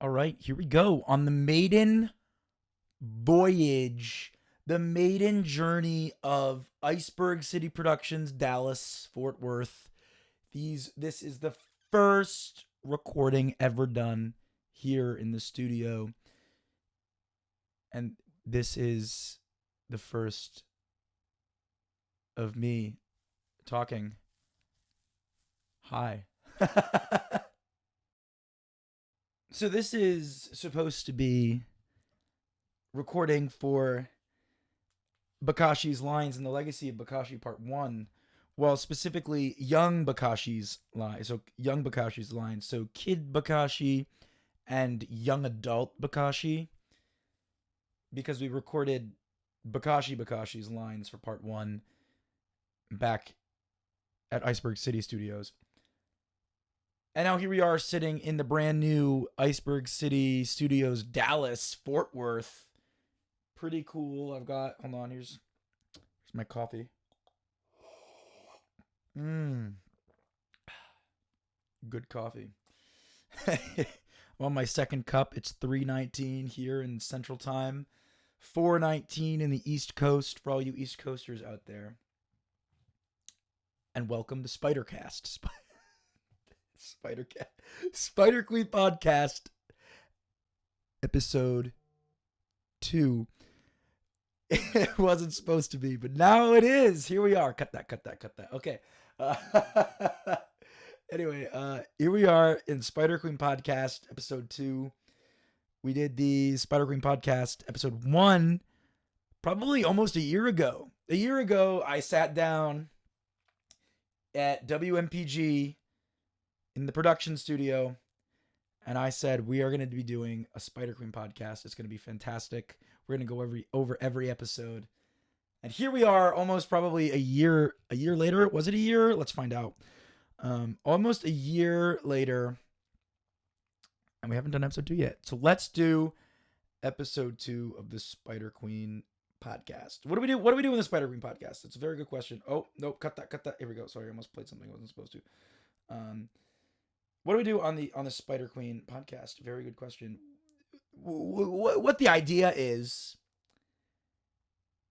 All right, here we go on the maiden voyage, the maiden journey of Iceberg City Productions, Dallas, Fort Worth. This is the first recording ever done here in the studio, and this is the first of me talking. Hi. So this is supposed to be recording for Bakashi's Lines and the Legacy of Bakashi Part 1. Well, specifically young Bakashi's lines. So young Bakashi's lines. So kid Bakashi and young adult Bakashi. Because we recorded Bakashi's lines for Part 1 back at Iceberg City Studios. And now here we are sitting in the brand new Iceberg City Studios, Dallas, Fort Worth. Pretty cool. Hold on, here's my coffee. Good coffee. I'm on my second cup. It's 3:19 here in Central Time, 4:19 in the East Coast for all you East Coasters out there. And welcome to Spidercast. Spider Queen Podcast, episode 2. It wasn't supposed to be, but now it is. Here we are. Cut that. Okay. Anyway, here we are in Spider Queen Podcast, episode 2. We did the Spider Queen Podcast, episode 1, probably almost a year ago. A year ago, I sat down at WMPG in the production studio, and I said, we are going to be doing a Spider Queen podcast. It's going to be fantastic. We're going to go over every episode. And here we are, almost probably a year later. Was it a year? Let's find out. Almost a year later, and we haven't done episode 2 yet. So let's do episode 2 of the Spider Queen podcast. What do we do in the Spider Queen podcast? It's a very good question. Oh, no, cut that. Here we go. Sorry, I almost played something I wasn't supposed to. What do we do on the Spider Queen podcast? Very good question. What the idea is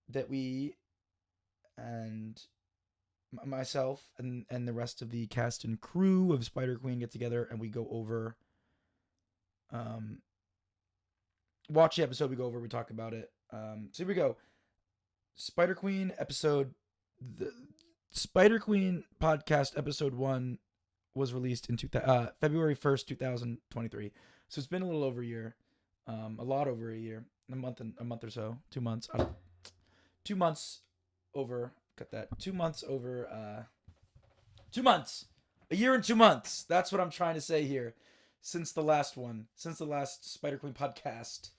that we and myself and the rest of the cast and crew of Spider Queen get together and we go over, watch the episode, we go over, we talk about it. So here we go. Spider Queen episode, the Spider Queen podcast episode 1 was released in February 1st, 2023. So it's been a little over a year. A lot over a year. A month or so. 2 months. 2 months over. Cut that. 2 months over. 2 months. A year and 2 months. That's what I'm trying to say here. Since the last one. Since the last Spider Queen podcast.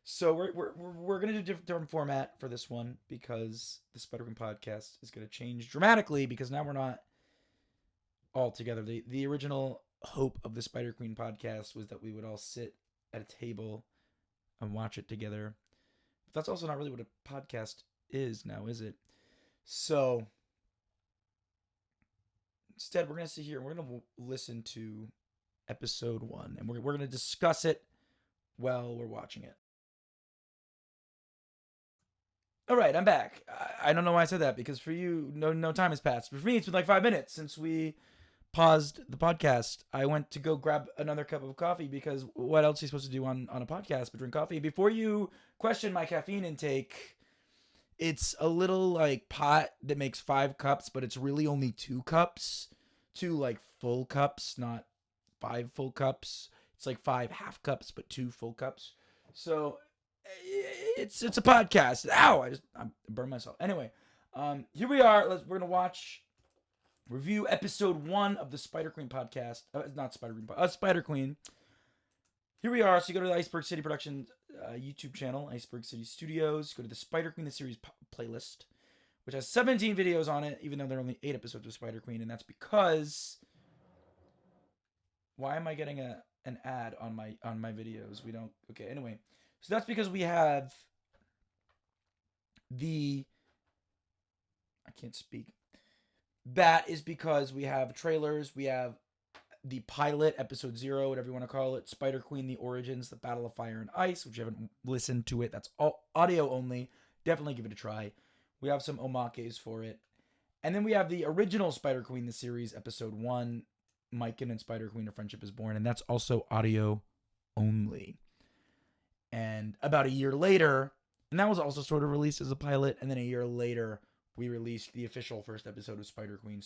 So we're gonna do different format for this one because the Spider Queen podcast is gonna change dramatically because now we're not all together. The original hope of the Spider Queen podcast was that we would all sit at a table and watch it together. But that's also not really what a podcast is now, is it? So instead, we're going to sit here and we're going to listen to episode 1 and we're going to discuss it while we're watching it. All right, I'm back. I don't know why I said that because for you, no time has passed. But for me, it's been like 5 minutes since we paused the podcast. I went to go grab another cup of coffee because what else are you supposed to do on a podcast but drink coffee? Before you question my caffeine intake, it's a little like pot that makes 5 cups, but it's really only 2 cups. 2 like full cups, not 5 full cups. It's like 5 half cups, but 2 full cups. So it's a podcast. Ow! I burned myself. Anyway, here we are. We're gonna review episode 1 of the Spider Queen podcast. Not Spider Queen, Spider Queen. Here we are. So you go to the Iceberg City Productions YouTube channel, Iceberg City Studios. Go to the Spider Queen the series playlist, which has 17 videos on it, even though there are only 8 episodes of Spider Queen, and that's because. Why am I getting an ad on my videos? We don't. Okay. Anyway, so that's because we have I can't speak. That is because we have trailers, we have the pilot, episode 0, whatever you want to call it, Spider Queen: The Origins, The Battle of Fire and Ice, which you haven't listened to it. That's all audio only. Definitely give it a try. We have some omakes for it. And then we have the original Spider Queen, the series, episode 1, Mycon and Spider Queen: A Friendship is Born, and that's also audio only. And about a year later, and that was also sort of released as a pilot, and then a year later, we released the official first episode of Spider Queen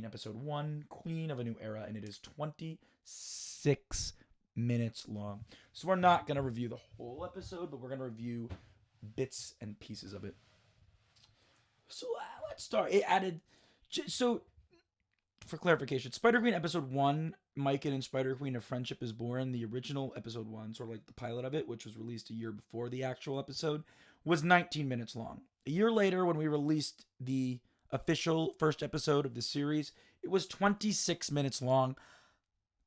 episode 1, Queen of a New Era, and it is 26 minutes long. So we're not going to review the whole episode, but we're going to review bits and pieces of it. So let's start. It added, so for clarification, Spider Queen episode 1, Mycon and Spider Queen: A Friendship is Born, the original episode 1, sort of like the pilot of it, which was released a year before the actual episode, was 19 minutes long. A year later, when we released the official first episode of the series, it was 26 minutes long.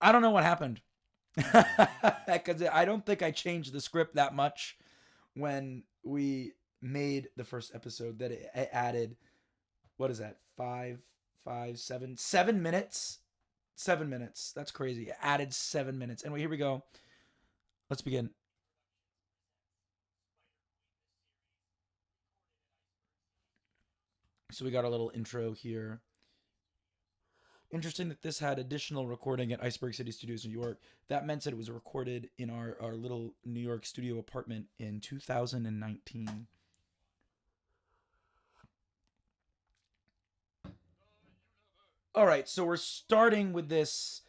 I don't know what happened. Because I don't think I changed the script that much when we made the first episode, that it added, what is that, 7 minutes? 7 minutes. That's crazy. It added 7 minutes. Anyway, here we go. Let's begin. So we got a little intro here. Interesting that this had additional recording at Iceberg City Studios, New York. That meant that it was recorded in our little New York studio apartment in 2019. All right, so we're starting with this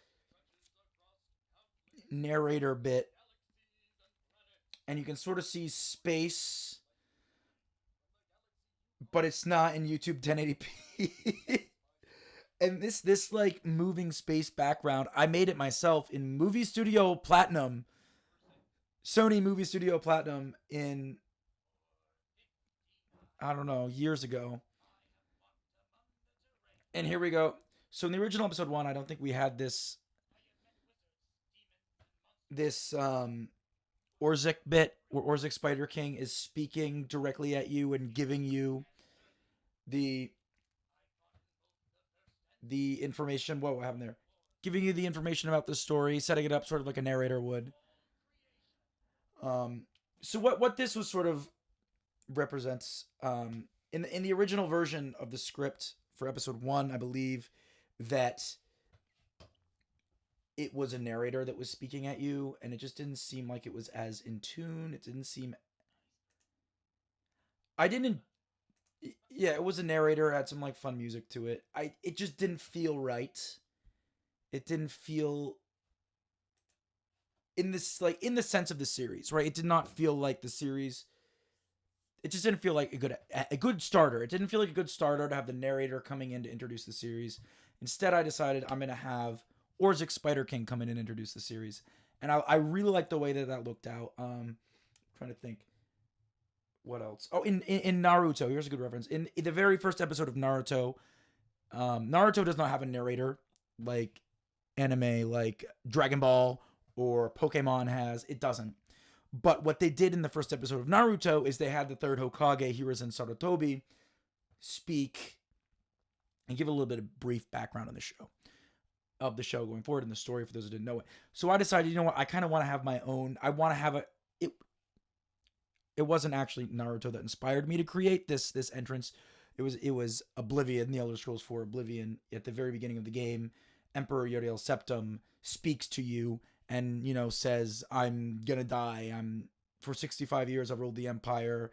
narrator bit, and you can sort of see space, but it's not in YouTube 1080p. And this like moving space background, I made it myself in Movie Studio Platinum, Sony Movie Studio Platinum, in, I don't know, years ago. And here we go. So in the original episode 1, I don't think we had this Orzik bit where Orzik Spider King is speaking directly at you and giving you the information. What happened there? Giving you the information about the story, setting it up sort of like a narrator would. So what this was sort of represents, in the original version of the script for episode 1, I believe that it was a narrator that was speaking at you, and it just didn't seem like it was as in tune. It didn't seem. I didn't. Yeah, it was a narrator. Had some like fun music to it. It just didn't feel right. It didn't feel in this, like, in the sense of the series, right? It did not feel like the series. It just didn't feel like a good starter. It didn't feel like a good starter to have the narrator coming in to introduce the series. Instead, I decided I'm gonna have Orzik Spider King come in and introduce the series, and I really like the way that looked out. Trying to think what else. Oh, in Naruto, here's a good reference. In the very first episode of Naruto, Naruto does not have a narrator like anime like Dragon Ball or Pokemon has. It doesn't. But what they did in the first episode of Naruto is they had the third Hokage, Hiruzen Sarutobi, speak and give a little bit of brief background on the show going forward in the story for those who didn't know it. So I decided, you know what, I kind of want to have my own. I want to have it wasn't actually Naruto that inspired me to create this entrance. It was Oblivion, the Elder Scrolls 4 Oblivion. At the very beginning of the game, Emperor Uriel Septim speaks to you and, says, I'm gonna die. For 65 years I've ruled the empire.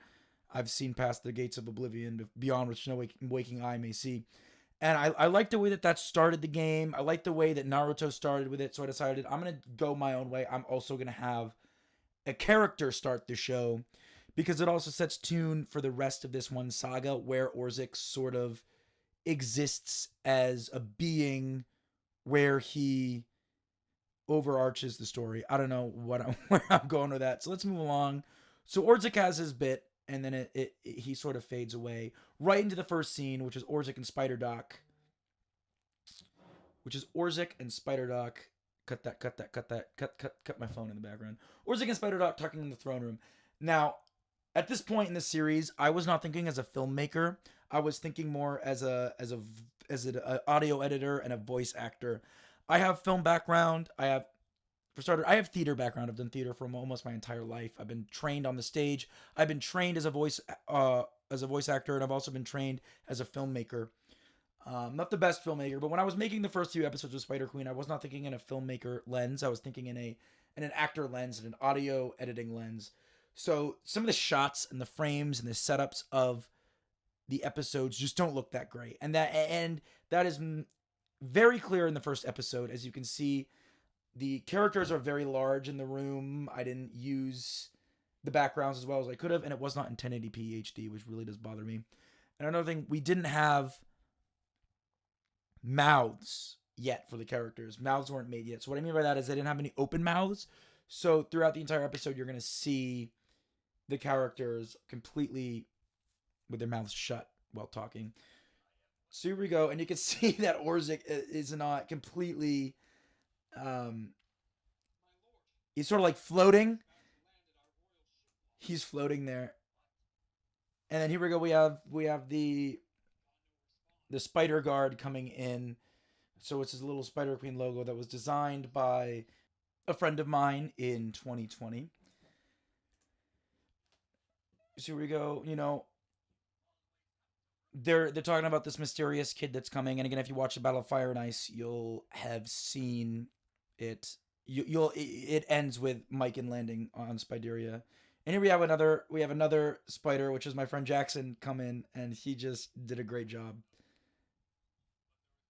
I've seen past the gates of oblivion, beyond which no waking eye may see. And I like the way that started the game. I like the way that Naruto started with it. So I decided I'm going to go my own way. I'm also going to have a character start the show, because it also sets tune for the rest of this one saga, where Orzik sort of exists as a being, where he overarches the story. I don't know where I'm going with that. So let's move along. So Orzik has his bit, and then he sort of fades away right into the first scene, which is Orzik and Spider Doc. Cut my phone in the background. Orzik and Spider Doc talking in the throne room. Now, at this point in the series, I was not thinking as a filmmaker. I was thinking more as an audio editor and a voice actor. I have film background. For starter, I have theater background. I've done theater for almost my entire life. I've been trained on the stage. I've been trained as a voice actor, and I've also been trained as a filmmaker. Not the best filmmaker, but when I was making the first few episodes of Spider Queen, I was not thinking in a filmmaker lens. I was thinking in an actor lens and an audio editing lens. So some of the shots and the frames and the setups of the episodes just don't look that great, and that is very clear in the first episode. As you can see, the characters are very large in the room. I didn't use the backgrounds as well as I could have, and it was not in 1080p HD, which really does bother me. And another thing, we didn't have mouths yet for the characters. Mouths weren't made yet. So what I mean by that is they didn't have any open mouths. So throughout the entire episode, you're going to see the characters completely with their mouths shut while talking. So here we go, and you can see that Orzik is not completely. He's sort of like floating. He's floating there, and then here we go. We have the spider guard coming in. So it's his little Spider Queen logo that was designed by a friend of mine in 2020. So here we go. They're talking about this mysterious kid that's coming, and again, if you watch the Battle of Fire and Ice, you'll have seen it. It ends with Maiken landing on Spideria, and here we have another spider, which is my friend Jackson, come in, and he just did a great job.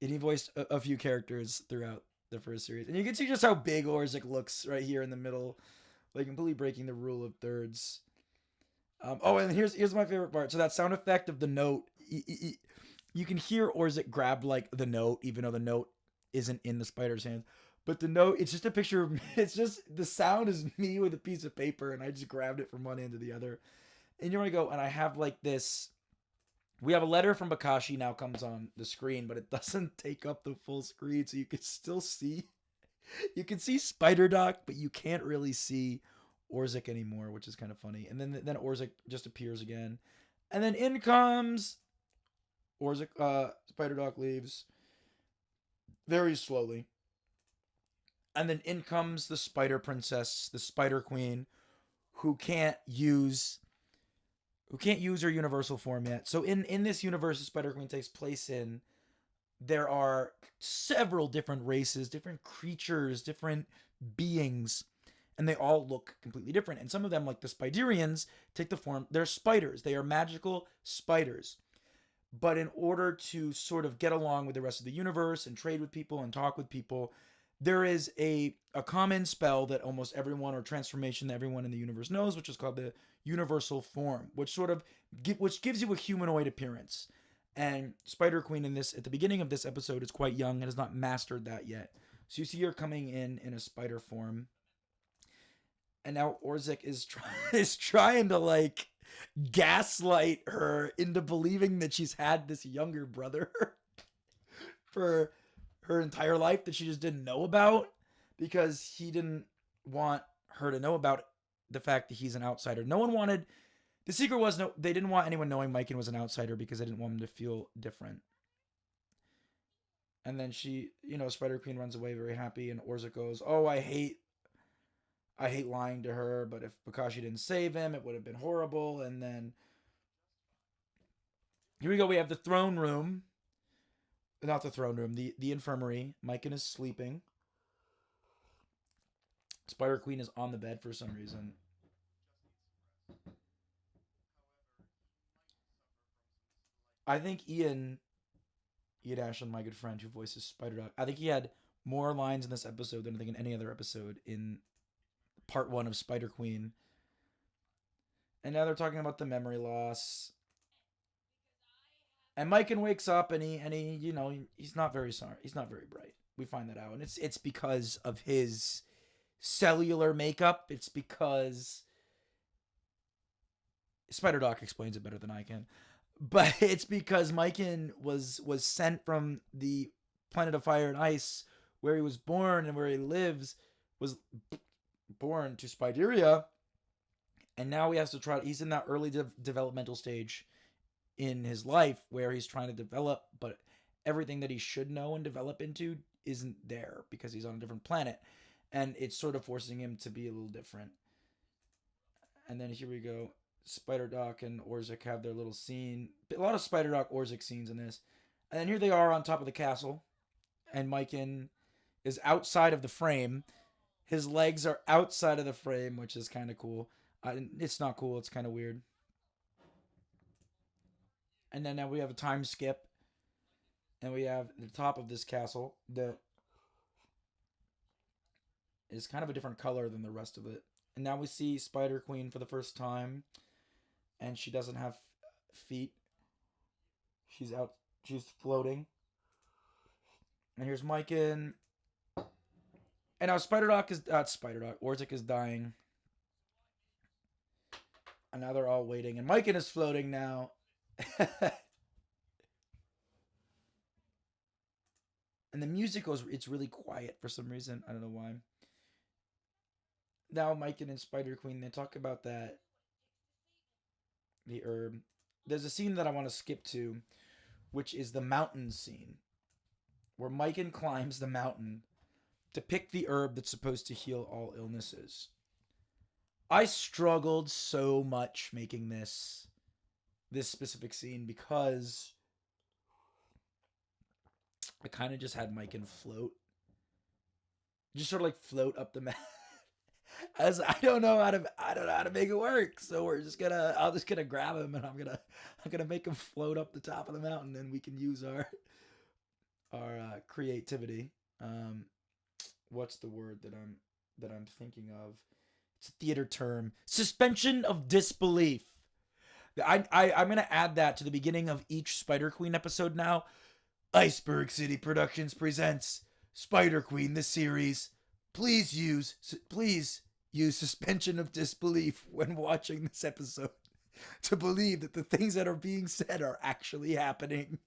And he voiced a few characters throughout the first series, and you can see just how big Orzik looks right here in the middle, like completely breaking the rule of thirds. Oh, and here's my favorite part. So that sound effect of the note, you can hear Orzik grab like the note, even though the note isn't in the spider's hands. But the note, it's just a picture of me. It's just the sound is me with a piece of paper, and I just grabbed it from one end to the other. And you're gonna go, and I have like this. We have a letter from Bakashi now comes on the screen, but it doesn't take up the full screen, so you can still see. You can see Spider Doc, but you can't really see Orzik anymore, which is kind of funny. And then Orzik just appears again, and then in comes Orzik. Spider Doc leaves very slowly, and then in comes the Spider Princess, the Spider Queen, who can't use her universal form yet. So in this universe Spider Queen takes place in, there are several different races, different creatures, different beings, and they all look completely different. And some of them, like the Spiderians, take the form, they're spiders. They are magical spiders. But in order to sort of get along with the rest of the universe and trade with people and talk with people, there is a common spell that almost everyone, or transformation that everyone in the universe knows, which is called the universal form, which which gives you a humanoid appearance. And Spider Queen in this, at the beginning of this episode, is quite young and has not mastered that yet. So you see her coming in a spider form, and now Orzik is trying to like gaslight her into believing that she's had this younger brother for her entire life that she just didn't know about, because he didn't want her to know about the fact that he's an outsider. No one wanted, the secret was, no, they didn't want anyone knowing Maiken was an outsider because they didn't want him to feel different. And then Spider Queen runs away very happy, and Orzik goes, "Oh, I hate lying to her, but if Bakashi didn't save him, it would have been horrible." And then here we go. We have the throne room. Not the throne room, the infirmary. Maiken is sleeping. Spider Queen is on the bed for some reason. I think Ian Ashland, my good friend who voices Spider Dog, I think he had more lines in this episode than I think in any other episode in part one of Spider Queen. And now they're talking about the memory loss. And Maiken wakes up, and he's not very sorry. He's not very bright. We find that out, and it's because of his cellular makeup. It's because Spider Doc explains it better than I can, but it's because Maiken was sent from the planet of fire and ice, where he was born and where he lives, was born to Spideria, and now he has to try. He's in that early developmental stage in his life where he's trying to develop, but everything that he should know and develop into, isn't there because he's on a different planet, and it's sort of forcing him to be a little different. And then here we go. Spider Doc and Orzik have their little scene. A lot of Spider Doc Orzik scenes in this. And then here they are on top of the castle, and Mikan is outside of the frame. His legs are outside of the frame, which is kind of cool. It's not cool. It's kind of weird. And then now we have a time skip, and we have the top of this castle that is kind of a different color than the rest of it. And now we see Spider Queen for the first time, and she doesn't have feet. She's out. She's floating. And here's Mikan. And now Spider Doc is Spider Doc. Orzik is dying. And now they're all waiting, and Mikan is floating now. And the music goes. It's really quiet for some reason. I don't know why. Now Mikan and Spider Queen, they talk about that. The herb. There's a scene that I want to skip to, which is the mountain scene, where Mikan climbs the mountain to pick the herb that's supposed to heal all illnesses. I struggled so much making this specific scene because I kind of just had Mikan float, just sort of like float up the mountain. As I don't know how to make it work, so I'll just gonna grab him, and I'm gonna make him float up the top of the mountain, and we can use our creativity. What's the word that I'm thinking of? It's a theater term. Suspension of disbelief. I'm gonna add that to the beginning of each Spider Queen episode now. Iceberg City Productions presents Spider Queen the series. Please use suspension of disbelief when watching this episode to believe that the things that are being said are actually happening.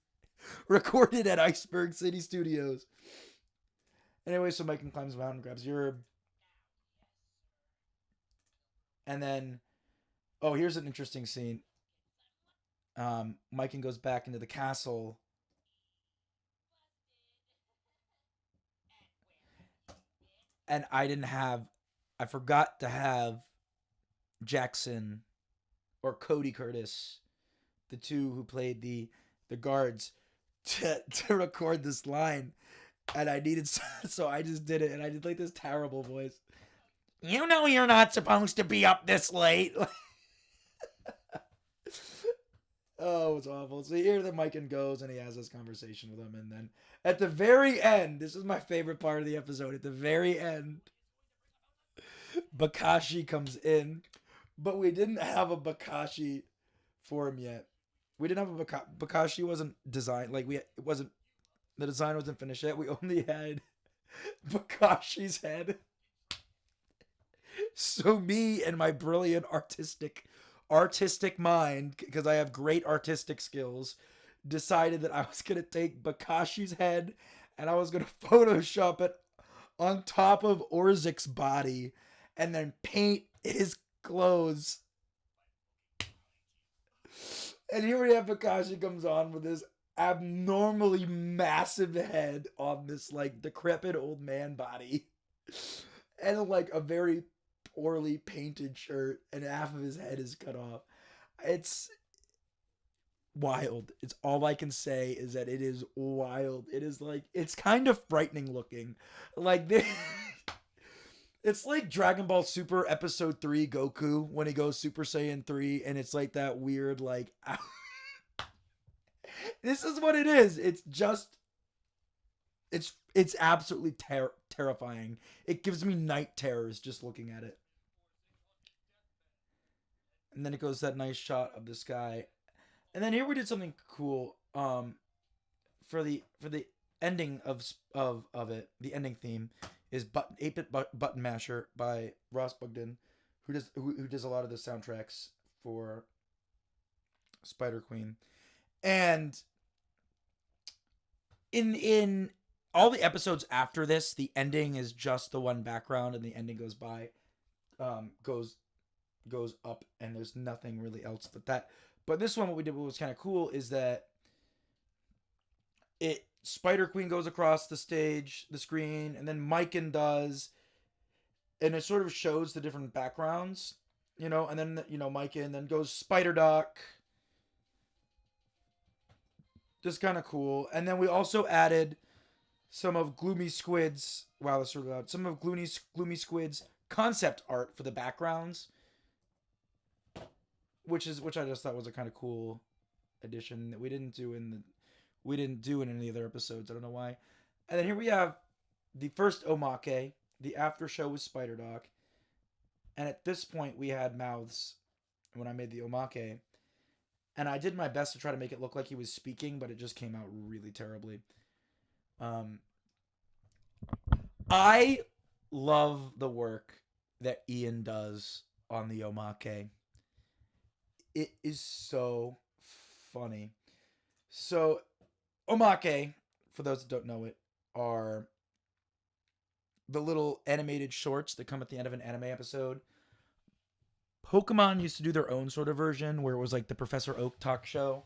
Recorded at Iceberg City Studios. Anyway, so Mikan climbs the mountain, grabs your herb. And then, oh, here's an interesting scene. Mikan goes back into the castle. And I forgot to have Jackson or Cody Curtis, the two who played the guards, to record this line. And I needed, so I just did it, and I did like this terrible voice. You know you're not supposed to be up this late. Oh, it's awful. So here the Mikan goes, and he has this conversation with him, and then at the very end, this is my favorite part of the episode. At the very end, Bakashi comes in, but we didn't have a Bakashi for him yet. We didn't have a Bakashi wasn't designed it wasn't the design wasn't finished yet. We only had Bakashi's head. So me and my brilliant artistic mind, because I have great artistic skills, decided that I was going to take Bakashi's head and I was going to Photoshop it on top of Orzik's body and then paint his clothes. And here we have Bakashi comes on with this abnormally massive head on this like decrepit old man body and like a very poorly painted shirt, and half of his head is cut off. It's wild. It's all I can say is that it is wild. It is like, it's kind of frightening looking. Like this, it's like Dragon Ball Super Episode 3 Goku when he goes Super Saiyan 3, and it's like that weird like this is what it is. It's just it's absolutely terrifying. It gives me night terrors just looking at it. And then it goes that nice shot of this guy. And then here we did something cool. For the ending of it, the ending theme is 8-bit button masher by Ross Bugden, who does a lot of the soundtracks for Spider Queen. And in all the episodes after this, the ending is just the one background, and the ending goes by, goes up, and there's nothing really else but that. But this one, what we did, what was kind of cool, is that it Spider Queen goes across the stage, the screen, and then Mikan does, and it sort of shows the different backgrounds, and then Mikan then goes Spider Doc, just kind of cool. And then we also added some of Gloomy Squid's some of Gloomy Squid's concept art for the backgrounds, which I just thought was a kind of cool addition that we didn't do in any other episodes. I don't know why. And then here we have the first Omake, the after show with Spider Doc. And at this point we had mouths when I made the Omake. And I did my best to try to make it look like he was speaking, but it just came out really terribly. I love the work that Ian does on the Omake. It is so funny. So, Omake, for those that don't know it, are the little animated shorts that come at the end of an anime episode. Pokemon used to do their own sort of version where it was like the Professor Oak talk show.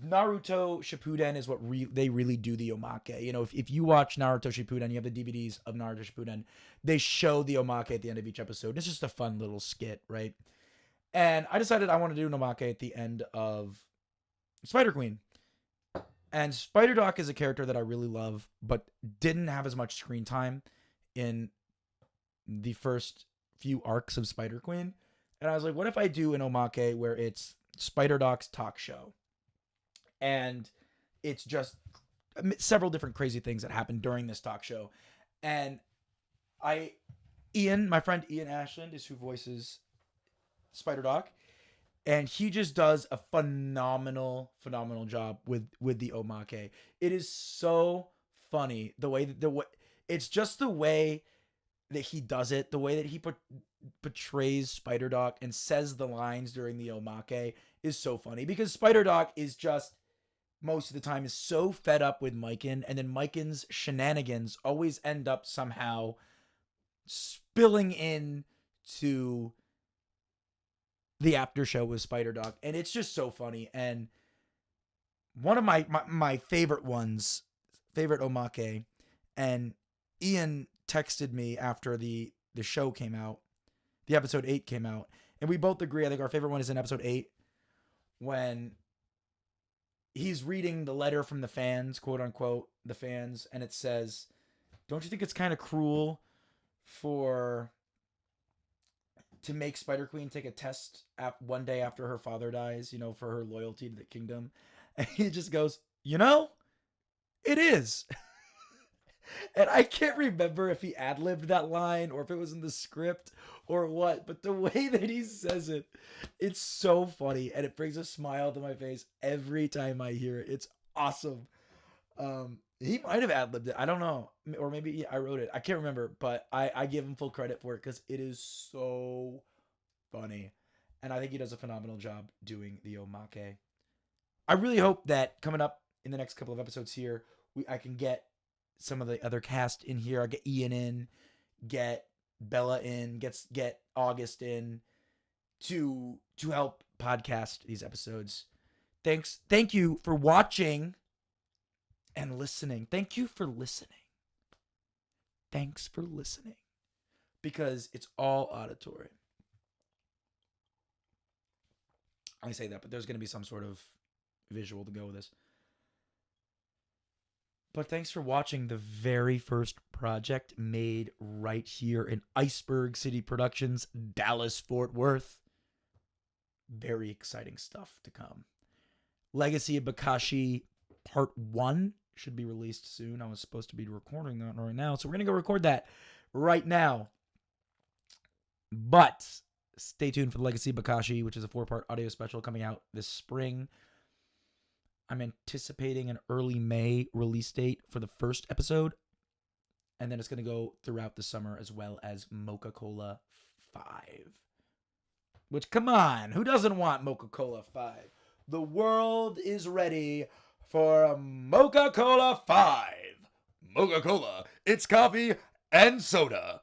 Naruto Shippuden is what they really do the Omake. If you watch Naruto Shippuden, you have the DVDs of Naruto Shippuden, they show the Omake at the end of each episode. It's just a fun little skit, right? And I decided I want to do an Omake at the end of Spider Queen. And Spider Doc is a character that I really love, but didn't have as much screen time in the first few arcs of Spider Queen. And I was like, what if I do an Omake where it's Spider Doc's talk show? And it's just several different crazy things that happen during this talk show. And my friend Ian Ashland is who voices Spider Doc. And he just does a phenomenal job with the Omake. It is so funny the way it's just the way that he does it, the way that he portrays Spider Doc and says the lines during the Omake is so funny, because Spider Doc is just most of the time is so fed up with Mikan, and then Mikan's shenanigans always end up somehow spilling in to the after show with Spider Doc, and it's just so funny. And one of my favorite Omake, and Ian texted me after the show came out, the episode 8 came out, and we both agree, I think our favorite one is in episode 8, when he's reading the letter from the fans, quote unquote, the fans, and it says, don't you think it's kind of cruel to make Spider Queen take a test one day after her father dies, for her loyalty to the kingdom? And he just goes, it is. And I can't remember if he ad-libbed that line or if it was in the script or what, but the way that he says it, it's so funny, and it brings a smile to my face every time I hear it. It's awesome. He might have ad-libbed it. I don't know. Or maybe I wrote it. I can't remember, but I give him full credit for it because it is so funny. And I think he does a phenomenal job doing the Omake. I really hope that coming up in the next couple of episodes here, I can get some of the other cast in here. I'll get Ian in, get Bella in, get August in to help podcast these episodes. Thank you for watching and listening. Thank you for listening. Thanks for listening. Because it's all auditory. I say that, but there's going to be some sort of visual to go with this. But thanks for watching the very first project made right here in Iceberg City Productions, Dallas, Fort Worth. Very exciting stuff to come. Legacy of Bokashi Part 1 should be released soon. I was supposed to be recording that right now, so we're going to go record that right now. But stay tuned for the Legacy of Bokashi, which is a 4-part audio special coming out this spring. I'm anticipating an early May release date for the first episode. And then it's going to go throughout the summer, as well as Mocha-Cola 5. Which, come on, who doesn't want Mocha-Cola 5? The world is ready for Mocha-Cola 5. Mocha-Cola, it's coffee and soda.